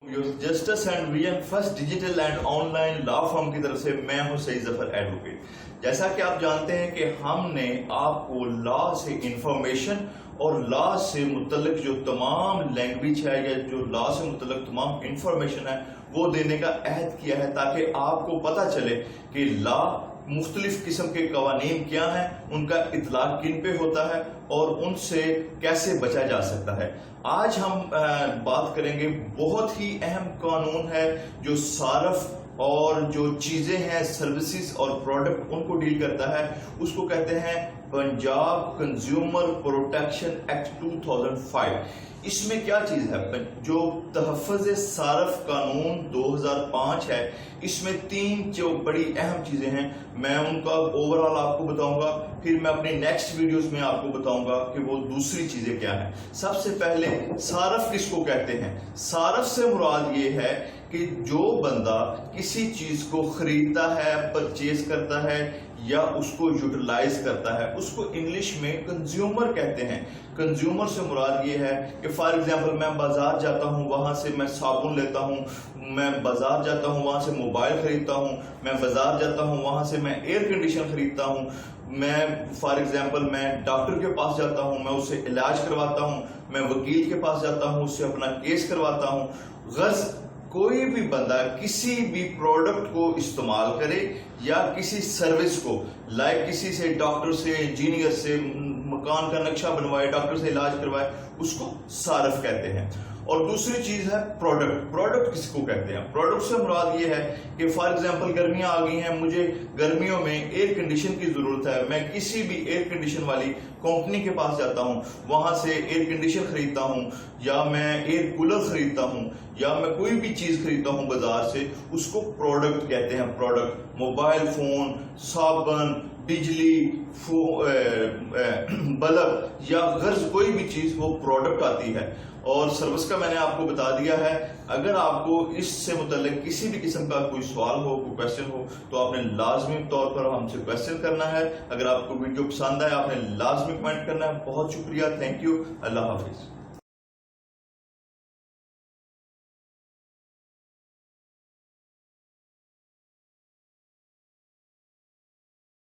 Justice and VM first digital and online law firm की तरफ से मैं हूं सईद जफर एडवोकेट। जैसा कि आप जानते हैं कि हमने आपको लॉ से इंफॉर्मेशन और लॉ से मुतल्लिक जो तमाम लैंग्वेज है या जो लॉ से मुतल्लिक तमाम इंफॉर्मेशन है वो देने का अहद किया है, ताकि आपको पता चले कि लॉ मुख्तलिफ किस्म के कवानीन क्या हैं, उनका इतलाक किन पे होता है और उनसे कैसे बचा जा सकता है। आज हम बात करेंगे, बहुत ही अहम कानून है जो सारफ और जो चीजें हैं, सर्विसेज और प्रोडक्ट, उनको डील करता है। उसको कहते हैं पंजाब कंज्यूमर प्रोटेक्शन एक्ट 2005। इसमें क्या चीज है, जो तहफ़्फ़ुज़ सारफ कानून 2005 है, इसमें 3 जो बड़ी अहम चीजें हैं, मैं उनका ओवरऑल आपको बताऊंगा, फिर मैं अपनी नेक्स्ट वीडियोस में आपको बताऊंगा कि वो दूसरी चीजें क्या हैं। सबसे पहले सारफ किसको कहते हैं? सारफ से मुराद ये है कि जो बंदा किसी चीज को खरीदता है, परचेज करता है या उसको यूटिलाइज करता है, उसको इंग्लिश में कंज्यूमर कहते हैं। कंज्यूमर से मुराद ये है कि फॉर एग्जांपल मैं बाजार जाता हूँ, वहां से मैं साबुन लेता हूँ, मैं बाजार जाता हूँ वहां से मोबाइल खरीदता हूँ, मैं बाजार जाता हूँ वहां से मैं एयर कंडीशनर खरीदता हूँ, मैं फॉर एग्जांपल मैं डॉक्टर के पास जाता हूँ, मैं उससे इलाज करवाता हूँ, मैं वकील के पास जाता हूँ, उससे अपना केस करवाता हूँ। गर्ज कोई भी बंदा किसी भी प्रोडक्ट को इस्तेमाल करे या किसी सर्विस को, लाइक किसी से, डॉक्टर से, इंजीनियर से मकान का नक्शा बनवाए, डॉक्टर से इलाज करवाए, उसको सारफ कहते हैं। और दूसरी चीज है प्रोडक्ट। प्रोडक्ट किसको कहते हैं? प्रोडक्ट से मुराद ये है कि फॉर एग्जांपल गर्मियां आ गई हैं, मुझे गर्मियों में एयर कंडीशन की जरूरत है, मैं किसी भी एयर कंडीशन वाली कंपनी के पास जाता हूं, वहां से एयर कंडीशन खरीदता हूं या मैं एयर कूलर खरीदता हूं या मैं कोई भी चीज खरीदता हूं बाजार से, उसको प्रोडक्ट कहते हैं। प्रोडक्ट मोबाइल फोन, साबुन, बिजली, बल्ब या गर्ज कोई भी चीज वो प्रोडक्ट आती है। और सर्विस का मैंने आपको बता दिया है। अगर आपको इससे मुतल्लिक किसी भी किस्म का कोई सवाल हो, कोई क्वेश्चन हो, तो आपने लाजमी तौर पर हमसे क्वेश्चन करना है। अगर आपको वीडियो पसंद आए, आपने लाजमी कमेंट करना है। बहुत शुक्रिया, थैंक यू, अल्लाह हाफिज।